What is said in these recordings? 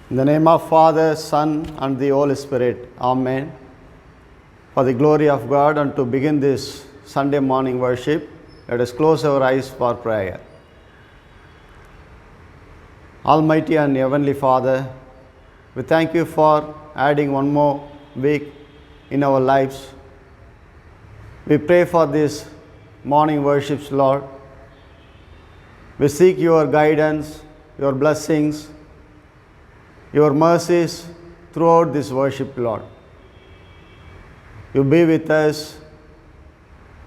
In the name of Father, Son, and the Holy Spirit. Amen. For the glory of God and to begin this Sunday morning worship, let us close our eyes for prayer. Almighty and Heavenly Father, we thank you for adding one more week in our lives. We pray for this morning worships, Lord. We seek your guidance, your blessings, your mercies throughout this worship, Lord. You be with us.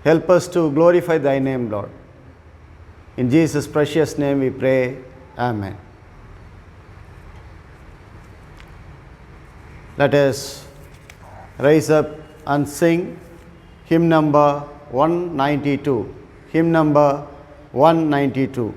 Help us to glorify thy name, Lord. In Jesus' precious name we pray. Amen. Let us rise up and sing hymn number 192. Hymn number 192.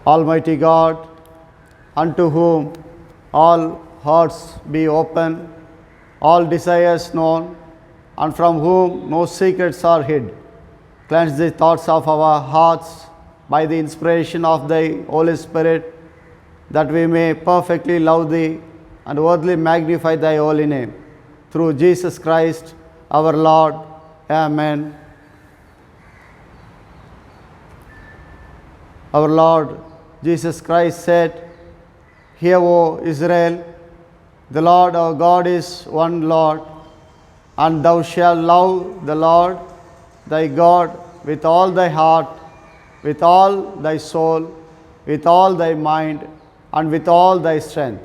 Almighty God, unto whom all hearts be open, all desires known, and from whom no secrets are hid, cleanse the thoughts of our hearts by the inspiration of thy Holy Spirit, that we may perfectly love thee and worthily magnify thy holy name. Through Jesus Christ our Lord. Amen. Our Lord Jesus Christ said, Hear, O Israel, the Lord our God is one Lord, and thou shalt love the Lord thy God with all thy heart, with all thy soul, with all thy mind, and with all thy strength.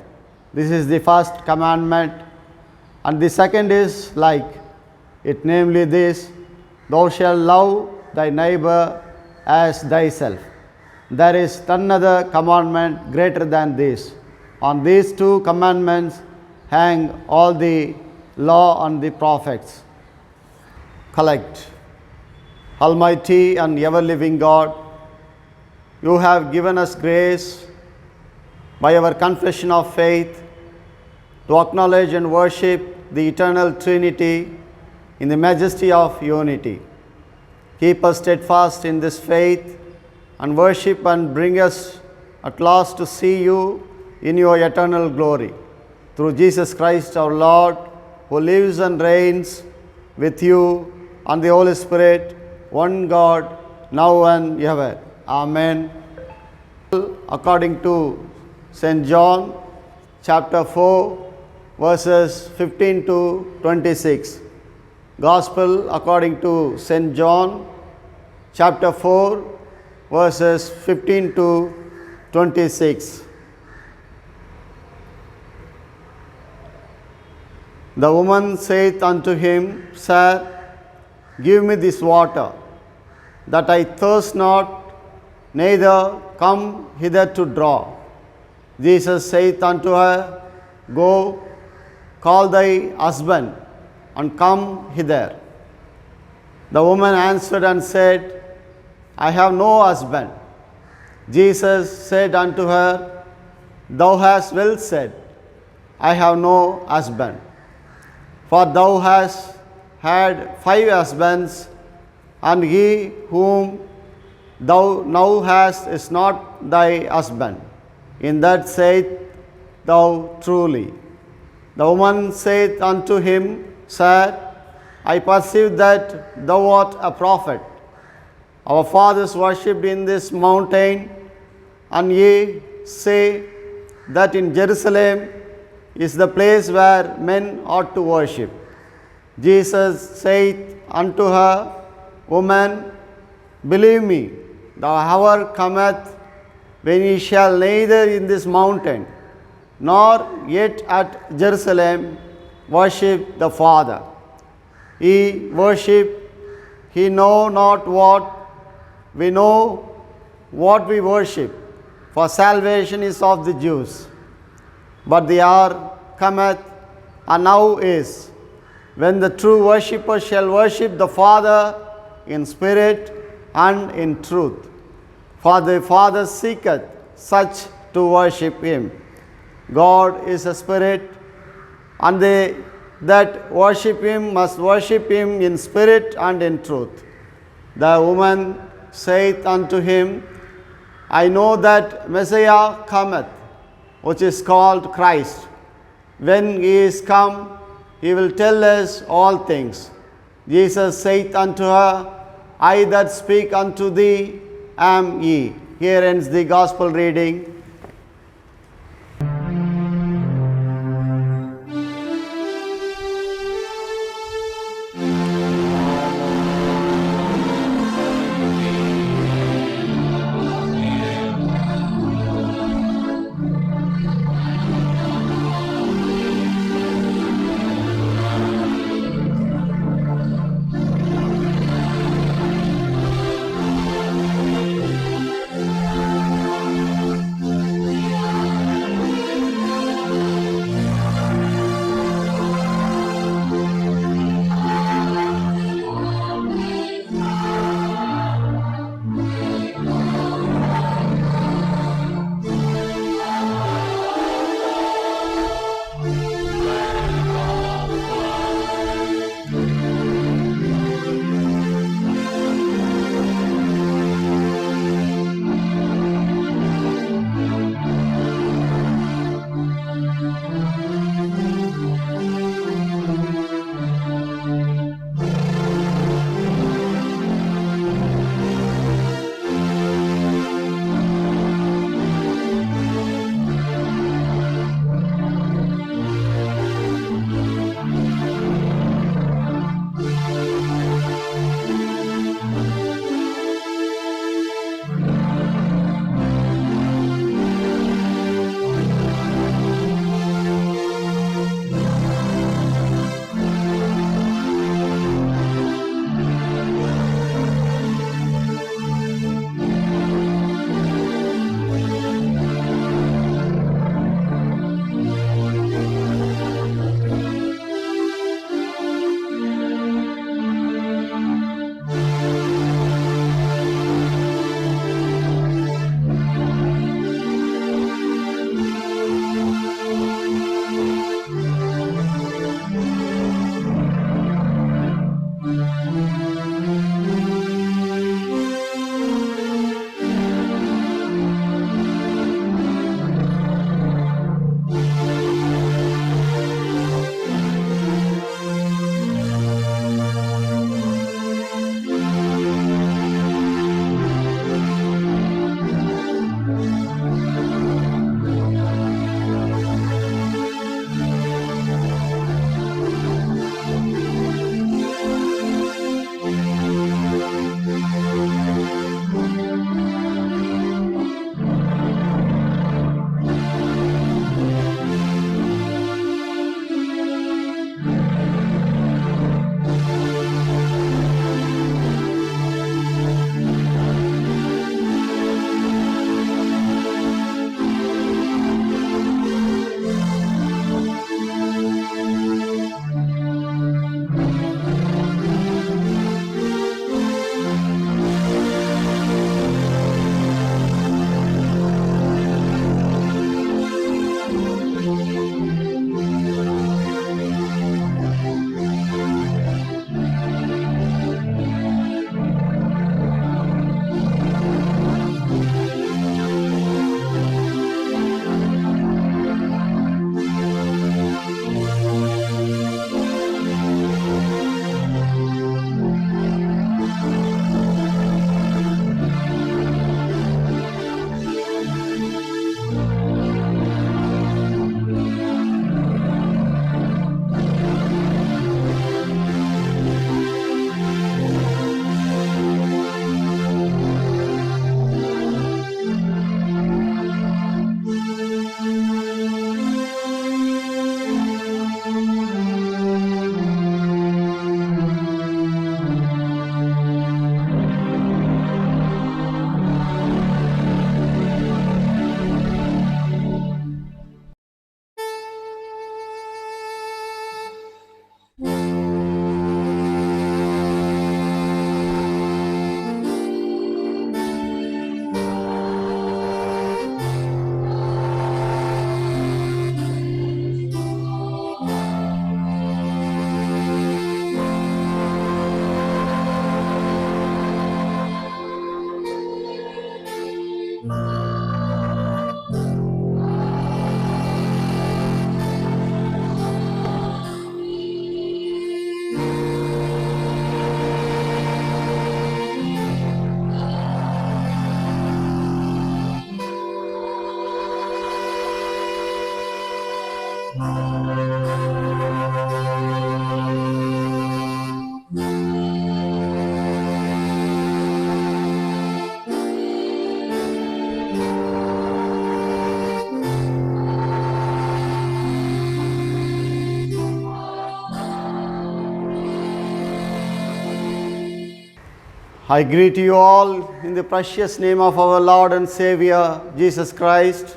This is the first commandment. And the second is like it, namely this: thou shalt love thy neighbor as thyself. There is none other commandment greater than this. On these two commandments hang all the law and the prophets. Collect. Almighty and ever living God, you have given us grace by our confession of faith to acknowledge and worship the eternal Trinity in the majesty of unity. Keep us steadfast in this faith and worship, and bring us at last to see you in your eternal glory. Through Jesus Christ our Lord, who lives and reigns with you and the Holy Spirit, one God, now and ever. Amen. According to St. John chapter 4, verses 15 to 26. Gospel according to St. John chapter 4, verses 15 to 26. The woman saith unto him, Sir, give me this water, that I thirst not, neither come hither to draw. Jesus saith unto her, Go, call thy husband, and come hither. The woman answered and said, I have no husband. Jesus said unto her, Thou hast well said, I have no husband. For thou hast had 5 husbands, and he whom thou now hast is not thy husband. In that saith thou truly. The woman saith unto him, Sir, I perceive that thou art a prophet. Our fathers worshipped in this mountain, and ye say that in Jerusalem is the place where men ought to worship. Jesus saith unto her, Woman, believe me, the hour cometh when ye shall neither in this mountain nor yet at Jerusalem worship the Father. Ye worship, he know not what. We know what we worship, for salvation is of the Jews. But the hour cometh, and now is, when the true worshipper shall worship the Father in spirit and in truth. For the Father seeketh such to worship him. God is a spirit, and they that worship him must worship him in spirit and in truth. The woman saith unto him, I know that Messiah cometh, which is called Christ. When he is come, he will tell us all things. Jesus saith unto her, I that speak unto thee am he. Here ends the gospel reading. I greet you all in the precious name of our Lord and Savior, Jesus Christ.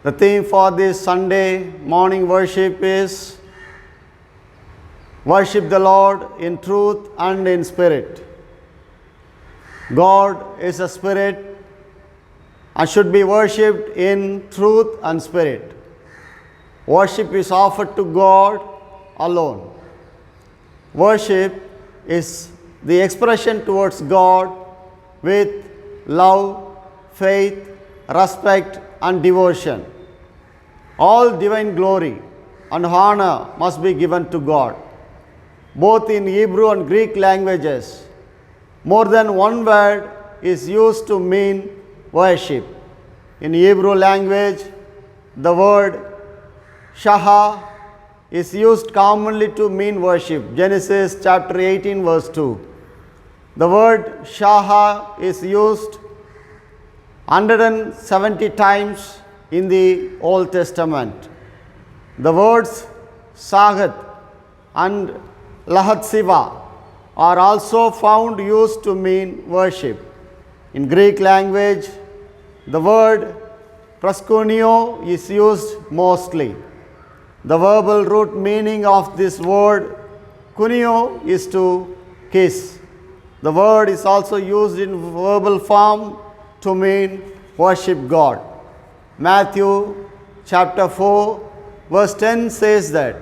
The theme for this Sunday morning worship is Worship the Lord in truth and in spirit. God is a spirit and should be worshipped in truth and spirit. Worship is offered to God alone. Worship is the expression towards God with love, faith, respect, and devotion. All divine glory and honor must be given to God. Both in Hebrew and Greek languages, more than one word is used to mean worship. In Hebrew language, the word shaha is used commonly to mean worship. Genesis chapter 18 verse 2. The word shaha is used 170 times in the Old Testament. The words sagat and lahat siva are also found used to mean worship. In Greek language, the word proskuneo is used mostly. The verbal root meaning of this word kunio is to kiss. The word is also used in verbal form to mean worship God. Matthew chapter 4 verse 10 says that,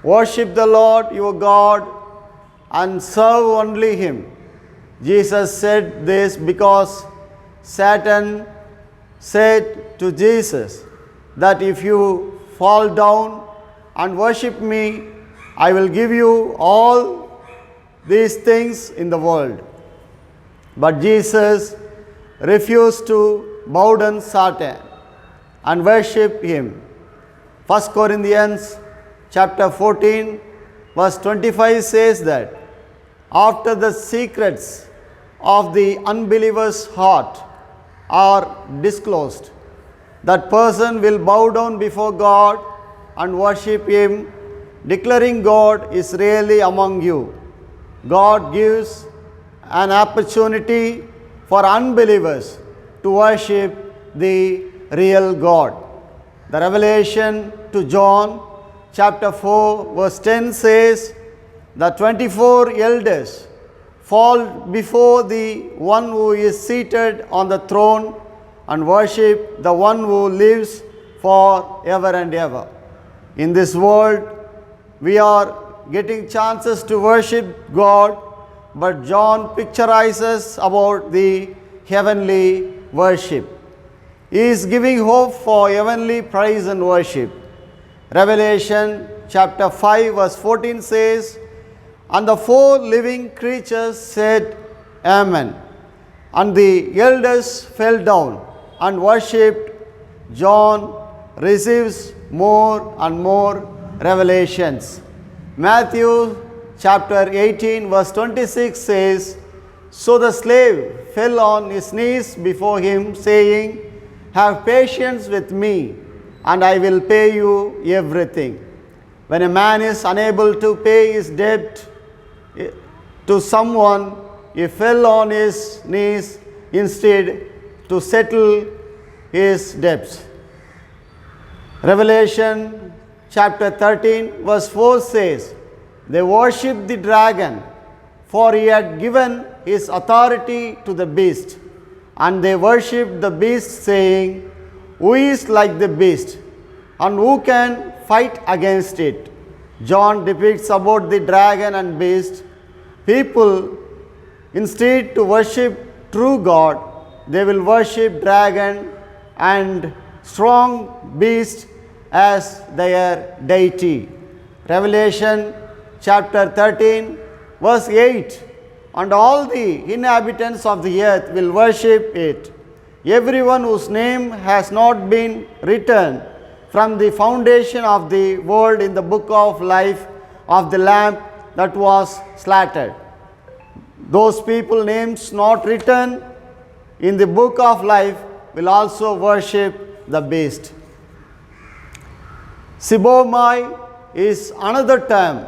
worship the Lord your God and serve only Him. Jesus said this because Satan said to Jesus that if you fall down and worship me, I will give you all these things in the world. But Jesus refused to bow down Satan and worship him. 1 Corinthians chapter 14 verse 25 says that, after the secrets of the unbeliever's heart are disclosed, that person will bow down before God and worship Him, declaring God is really among you. God gives an opportunity for unbelievers to worship the real God. The revelation to John chapter 4 verse 10 says, the 24 elders fall before the one who is seated on the throne and worship the one who lives forever and ever. In this world, we are getting chances to worship God, but John picturizes about the heavenly worship. He is giving hope for heavenly praise and worship. Revelation chapter 5 verse 14 says, and the four living creatures said, Amen. And the elders fell down and worshipped. John receives more and more revelations. Matthew chapter 18 verse 26 says, so the slave fell on his knees before him, saying, have patience with me, and I will pay you everything. When a man is unable to pay his debt to someone, he fell on his knees instead to settle his debts. Revelation chapter 13 verse 4 says, they worshipped the dragon, for he had given his authority to the beast. And they worshipped the beast, saying, who is like the beast, and who can fight against it? John depicts about the dragon and beast. People, instead to worship true God, they will worship dragon and strong beast as their deity. Revelation chapter 13 verse 8, and all the inhabitants of the earth will worship it, everyone whose name has not been written from the foundation of the world in the book of life of the Lamb that was slaughtered. Those people names not written in the book of life will also worship the beast. Sibomai is another term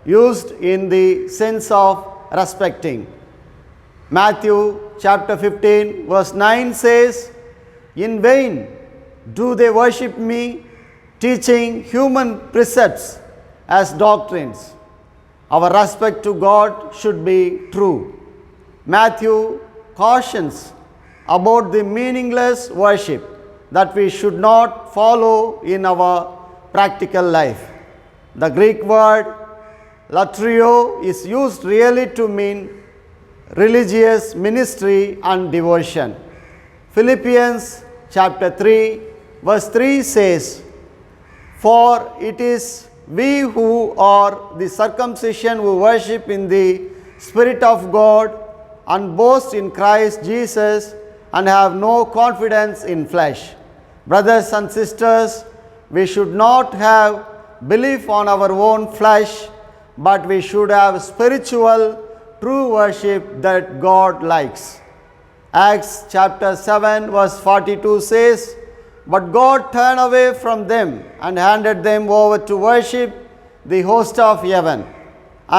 used in the sense of respecting. Matthew chapter 15 verse 9 says, "In vain do they worship me, teaching human precepts as doctrines." Our respect to God should be true. Matthew cautions about the meaningless worship that we should not follow in our practical life. The Greek word latrio is used really to mean religious ministry and devotion. Philippians chapter 3 verse 3 says, "For it is we who are the circumcision who worship in the Spirit of God and boast in Christ Jesus and have no confidence in flesh." Brothers and sisters, we should not have belief on our own flesh, but we should have spiritual true worship that God likes. Acts chapter 7 verse 42 says, "But God turned away from them and handed them over to worship the host of heaven."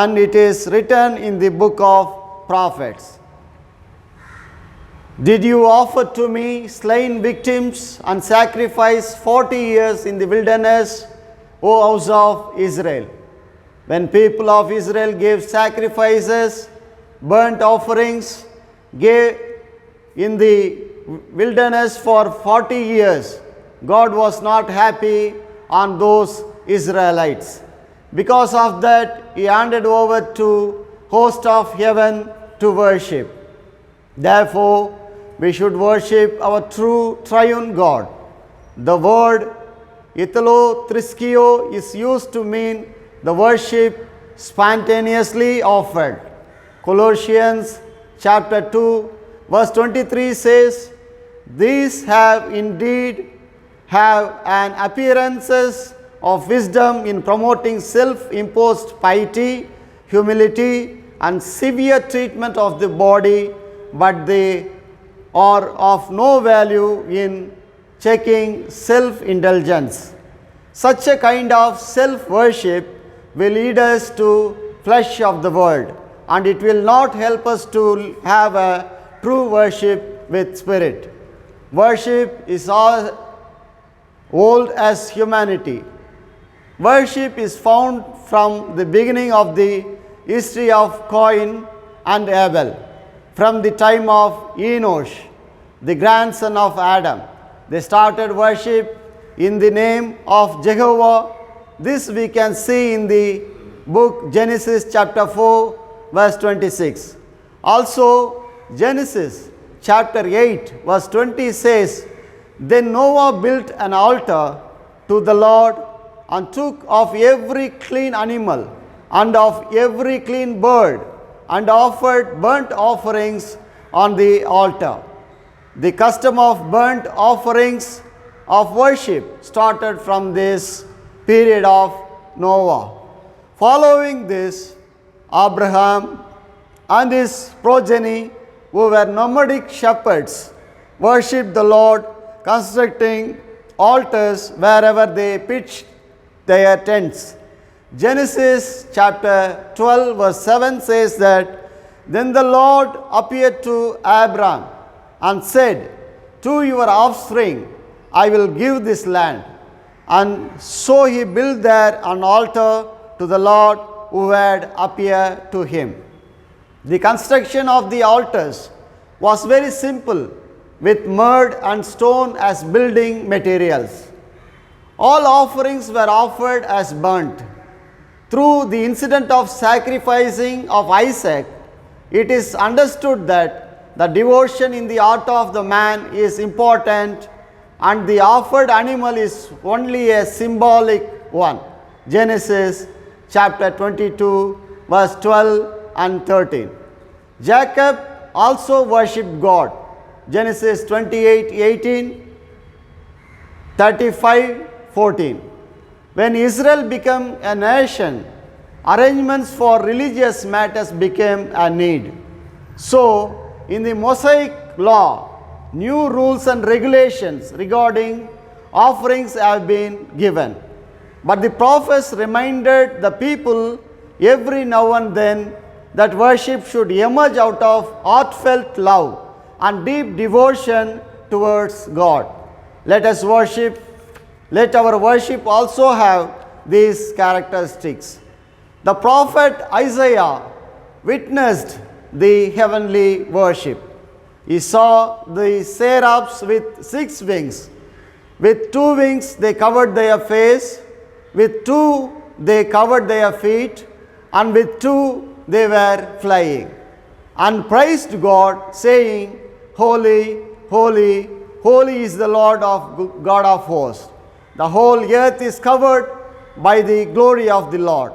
And it is written in the book of prophets, "Did you offer to me slain victims and sacrifice 40 years in the wilderness, O house of Israel?" When people of Israel gave sacrifices, burnt offerings, gave in the wilderness for 40 years, God was not happy on those Israelites. Because of that, He handed over to host of heaven to worship. Therefore, we should worship our true triune God. The word ithalotriskio is used to mean the worship spontaneously offered. Colossians chapter 2 verse 23 says, "These have indeed an appearances of wisdom in promoting self-imposed piety, humility, and severe treatment of the body, but they are of no value in checking self-indulgence." Such a kind of self-worship will lead us to flesh of the world, and it will not help us to have a true worship with spirit. Worship is all old as humanity. Worship is found from the beginning of the history of Cain and Abel, from the time of Enosh, the grandson of Adam. They started worship in the name of Jehovah. This we can see in the book Genesis chapter 4 verse 26. Also Genesis chapter 8 verse 20 says, "Then Noah built an altar to the Lord and took of every clean animal and of every clean bird and offered burnt offerings on the altar." The custom of burnt offerings of worship started from this period of Noah. Following this, Abraham and his progeny, who were nomadic shepherds, worshipped the Lord, constructing altars wherever they pitched their tents. Genesis chapter 12 verse 7 says that, "Then the Lord appeared to Abram and said, 'To your offspring I will give this land.' And so he built there an altar to the Lord who had appeared to him." The construction of the altars was very simple, with mud and stone as building materials. All offerings were offered as burnt. Through the incident of sacrificing of Isaac, it is understood that the devotion in the heart of the man is important, and the offered animal is only a symbolic one. Genesis chapter 22 verse 12 and 13. Jacob also worshipped God. Genesis 28:18, 35, 14. When Israel became a nation, arrangements for religious matters became a need. So, in the Mosaic law, new rules and regulations regarding offerings have been given. But the prophets reminded the people every now and then that worship should emerge out of heartfelt love and deep devotion towards God. Let us worship. Let our worship also have these characteristics. The prophet Isaiah witnessed the heavenly worship. He saw the seraphs with 6 wings. With 2 wings they covered their face, with 2 they covered their feet, and with 2 they were flying, and praised God, saying, Holy, holy, holy is the Lord of God of hosts. The whole earth is covered by the glory of the Lord.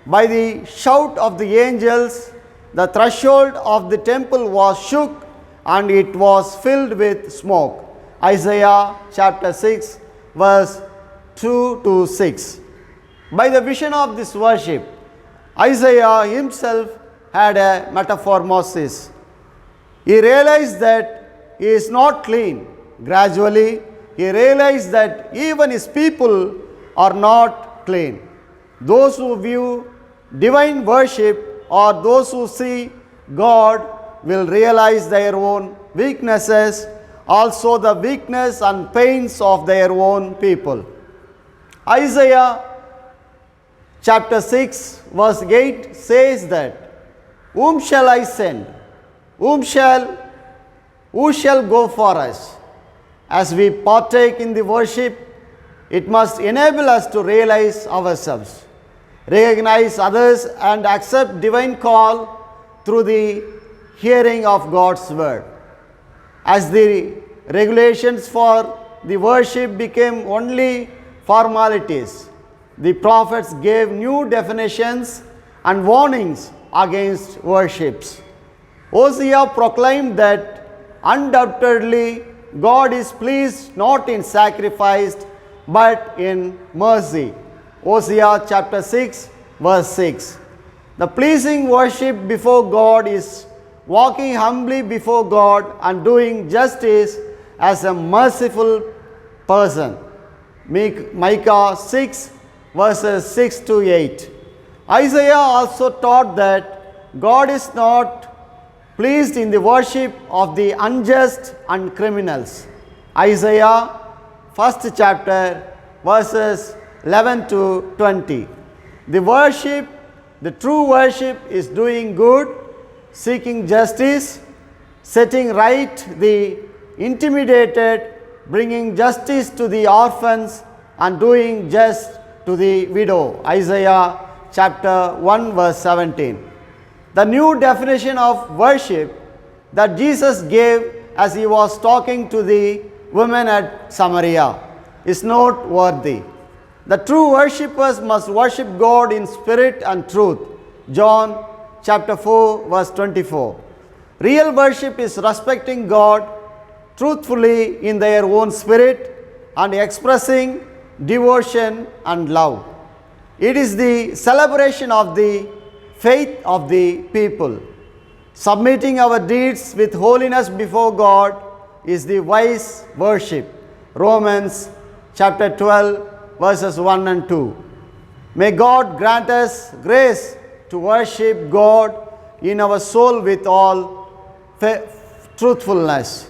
By the shout of the angels, the threshold of the temple was shook, and it was filled with smoke. Isaiah chapter 6, verse 2 to 6. By the vision of this worship, Isaiah himself had a metamorphosis. He realized that he is not clean. Gradually, he realized that even his people are not clean. Those who view divine worship or those who see God will realize their own weaknesses, also the weakness and pains of their own people. Isaiah chapter 6 verse 8 says that, Whom shall I send? Who shall go for us? As we partake in the worship, it must enable us to realize ourselves, recognize others, and accept divine call through the hearing of God's word. As the regulations for the worship became only formalities, the prophets gave new definitions and warnings against worships. Hosea proclaimed that undoubtedly God is pleased not in sacrifice but in mercy. Hosea chapter 6 verse 6. The pleasing worship before God is walking humbly before God and doing justice as a merciful person. Micah 6 verses 6 to 8. Isaiah also taught that God is not pleased in the worship of the unjust and criminals. Isaiah 1st chapter verses 11 to 20. The true worship is doing good, seeking justice, setting right the intimidated, bringing justice to the orphans, and doing just to the widow. Isaiah chapter 1 verse 17. The new definition of worship that Jesus gave as he was talking to the women at Samaria is noteworthy. The true worshippers must worship God in spirit and truth. John chapter 4 verse 24. Real worship is respecting God truthfully in their own spirit and expressing devotion and love. It is the celebration of the faith of the people. Submitting our deeds with holiness before God is the wise worship. Romans chapter 12 verses 1 and 2. May God grant us grace to worship God in our soul with all truthfulness.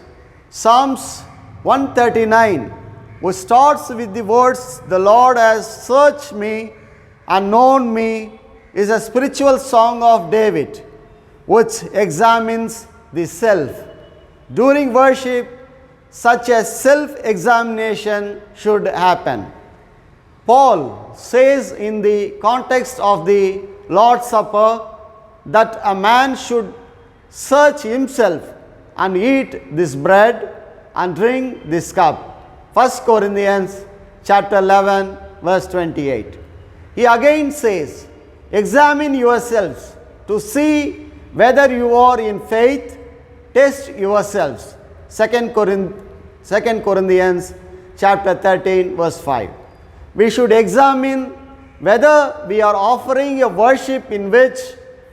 Psalms 139, which starts with the words, The Lord has searched me and known me, is a spiritual song of David, which examines the self. During worship, such a self-examination should happen. Paul says in the context of the Lord's Supper that a man should search himself and eat this bread and drink this cup. 1 Corinthians chapter 11 verse 28. He again says, Examine yourselves to see whether you are in faith. Test yourselves. 2 Corinthians chapter 13 verse 5. we should examine whether we are offering a worship in which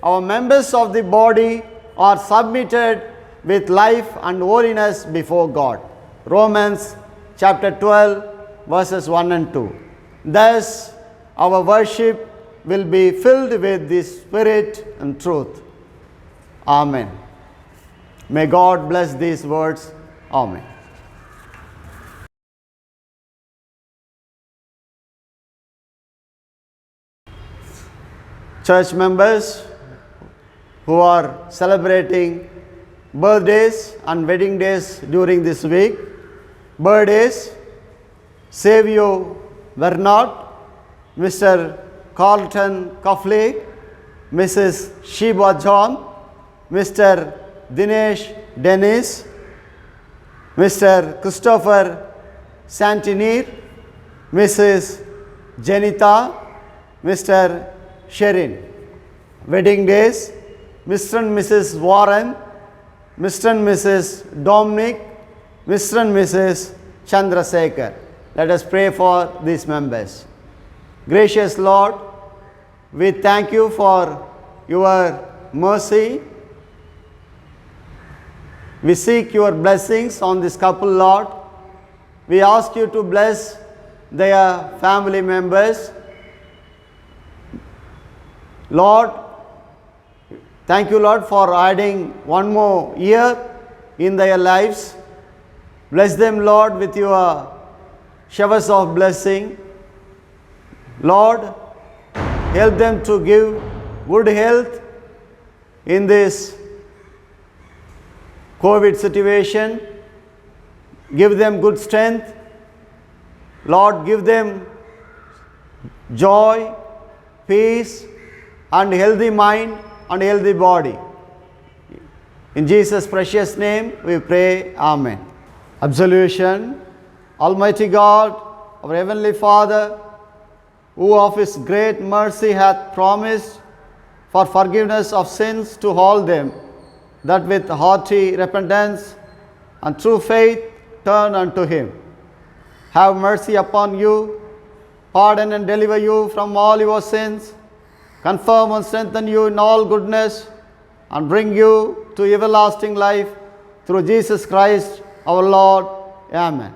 our members of the body are submitted with life and holiness before God. Romans chapter 12 verses 1 and 2. Thus, our worship will be filled with the Spirit and truth. Amen. May God bless these words. Amen. Church members who are celebrating birthdays and wedding days during this week. Birthdays: Savio Bernard, Mr. Carlton Coughley, Mrs. Sheba John, Mr. Dinesh Dennis, Mr. Christopher Santinir, Mrs. Janita, Mr. Sherin. Wedding days: Mr. and Mrs. Warren, Mr. and Mrs. Dominic, Mr. and Mrs. Chandrasekhar. Let us pray for these members. Gracious Lord, we thank you for your mercy. We seek your blessings on this couple, Lord. We ask you to bless their family members. Lord, thank you, Lord, for adding one more year in their lives. Bless them, Lord, with your showers of blessing. Lord, help them to give good health in this COVID situation. Give them good strength. Lord, give them joy, peace, and healthy mind and healthy body. In Jesus' precious name we pray. Amen. Absolution. Almighty God, our Heavenly Father, who of His great mercy hath promised for forgiveness of sins to all them that with hearty repentance and true faith turn unto Him, have mercy upon you, pardon and deliver you from all your sins, confirm and strengthen you in all goodness, and bring you to everlasting life through Jesus Christ our Lord. Amen.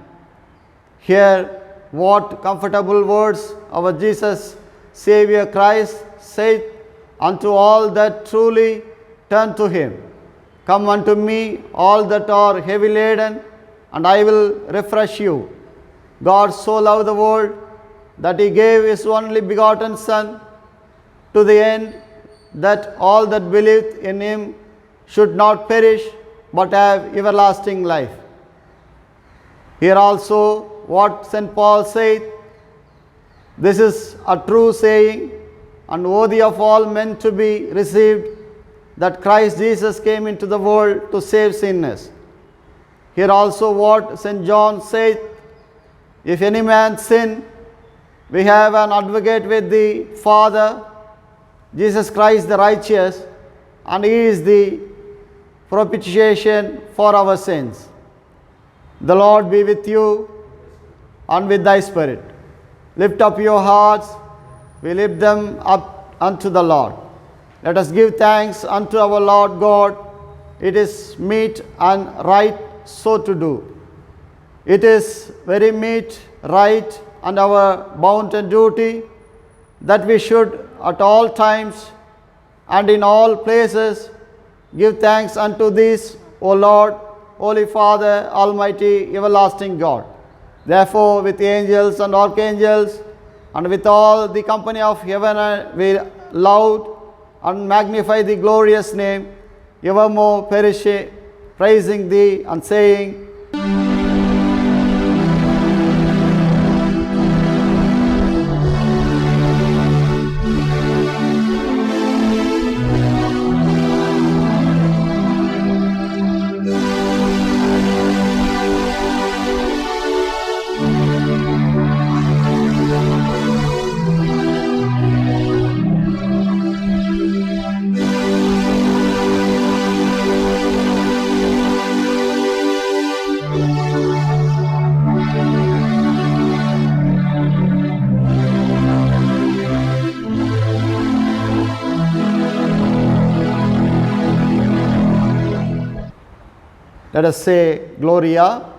Hear what comfortable words our Jesus Savior Christ said unto all that truly turn to Him. Come unto me, all that are heavy laden, and I will refresh you. God so loved the world that He gave His only begotten Son, to the end that all that believeth in Him should not perish, but have everlasting life. Here also what St. Paul saith: this is a true saying, and worthy of all men to be received, that Christ Jesus came into the world to save sinners. Here also what St. John saith: if any man sin, we have an advocate with the Father, Jesus Christ the righteous, and He is the propitiation for our sins. The Lord be with you and with thy spirit. Lift up your hearts, we lift them up unto the Lord. Let us give thanks unto our Lord God. It is meet and right so to do. It is very meet, right, and our bounden duty that we should at all times and in all places give thanks unto Thee, O Lord, Holy Father, Almighty, everlasting God. Therefore, with the angels and archangels, and with all the company of heaven, we laud and magnify the glorious name, evermore praising Thee and saying, Let us say Gloria.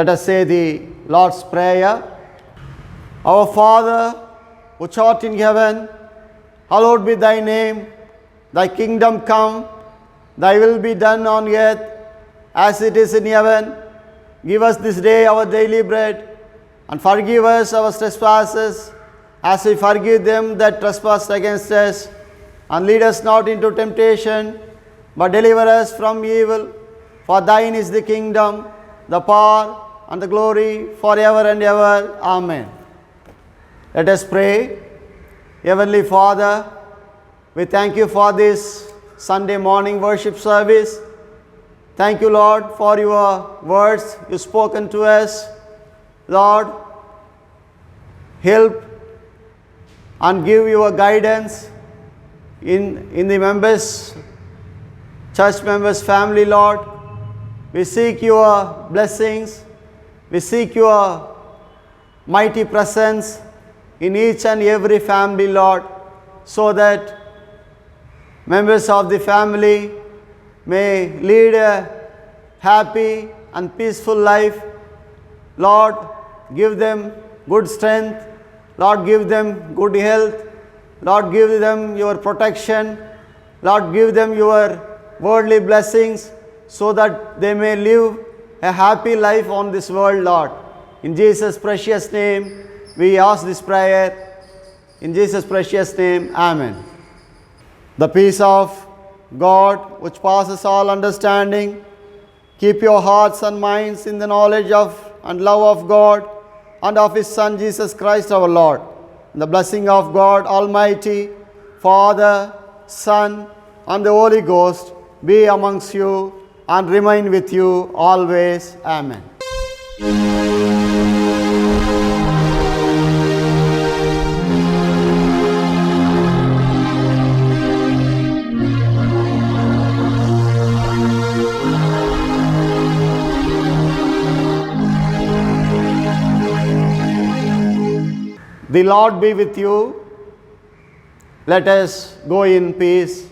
Let us say the Lord's Prayer. Our Father, which art in heaven, hallowed be thy name. Thy kingdom come, thy will be done on earth as it is in heaven. Give us this day our daily bread, and forgive us our trespasses, as we forgive them that trespass against us. And lead us not into temptation, but deliver us from evil. For thine is the kingdom, the power, and the glory forever and ever. Amen. Let us pray. Heavenly Father, we thank you for this Sunday morning worship service. Thank you, Lord, for your words you've spoken to us. Lord, help and give your guidance in the members, church members, family, Lord. We seek your blessings. We seek your mighty presence in each and every family, Lord, so that members of the family may lead a happy and peaceful life. Lord, give them good strength. Lord, give them good health. Lord, give them your protection. Lord, give them your worldly blessings so that they may live a happy life on this world, Lord. In Jesus' precious name, we ask this prayer. In Jesus' precious name, Amen. The peace of God, which passes all understanding, keep your hearts and minds in the knowledge of and love of God and of His Son, Jesus Christ our Lord. And the blessing of God Almighty, Father, Son, and the Holy Ghost be amongst you and remain with you always. Amen. The Lord be with you. Let us go in peace.